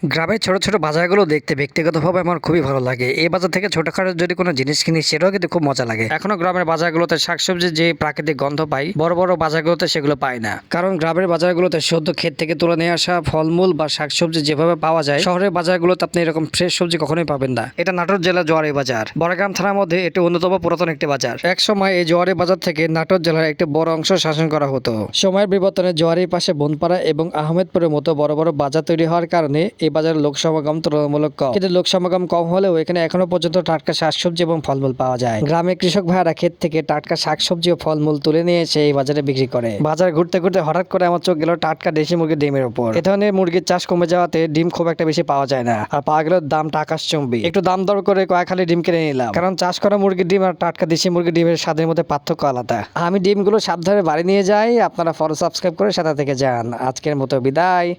গ্রামের ছোট ছোট বাজারগুলো দেখতে ব্যক্তিগতভাবে আমার খুবই ভালো লাগে। এই বাজার থেকে ছোটখাটো যদি কোনো জিনিস কিনি সেটাও কিন্তু খুব মজা লাগে। এখনো গ্রামের বাজারগুলোতে শাকসবজির যে প্রাকৃতিক গন্ধ পাই, বড় বড় বাজারগুলোতে সেগুলো পাই না। কারণ গ্রামের বাজারগুলোতে সদ্য ক্ষেত থেকে তুলে নিয়ে আসা ফলমূল বা শাকসবজি যেভাবে পাওয়া যায়, শহরের বাজারগুলোতে আপনি এরকম ফ্রেশ সবজি কখনোই পাবেন না। এটা নাটোর জেলার জোয়ারি বাজার, বড়গ্রাম থানার মধ্যে এটি অন্যতম পুরাতন একটি বাজার। এক সময় এই জোয়ারি বাজার থেকে নাটোর জেলার একটি বড় অংশ শাসন করা হতো। সময়ের বিবর্তনে জোয়ারির পাশে বনপাড়া এবং আহমেদপুরের মতো বড় বড় বাজার তৈরি হওয়ার কারণে এই বাজারের লোক সমাগম তুলনামূলক কম। কিন্তু লোক সমাগম কম হলেও এখানে এখনো পর্যন্ত টাটকা শাকসবজি এবং ফলমূল পাওয়া যায়। গ্রামের কৃষক ভাইরা ক্ষেত থেকে টাটকা শাকসবজি ও ফলমূল তুলে নিয়ে এসে এই বাজারে বিক্রি করে। বাজার ঘুরতে ঘুরতে হঠাৎ করে আমার চোখ গেল টাটকা দেশি মুরগির ডিমের উপর। এ ধরনের মুরগির চাষ কমে যাওয়াতে ডিম খুব একটা বেশি পাওয়া যায় না, আর পাওয়া গেল দামটা আকাশচুম্বী। একটু দাম দর করে কয়েক হালি ডিম কিনে নিলাম, কারণ চাষ করা মুরগির ডিম আর টাটকা দেশি মুরগির ডিমের স্বাদের মধ্যে পার্থক্য আলাদা। আমি ডিমগুলো সাবধানে বাড়ি নিয়ে যাই, আপনারা ফলো সাবস্ক্রাইব করে সাথে থেকে যান। আজকের মতো বিদায়।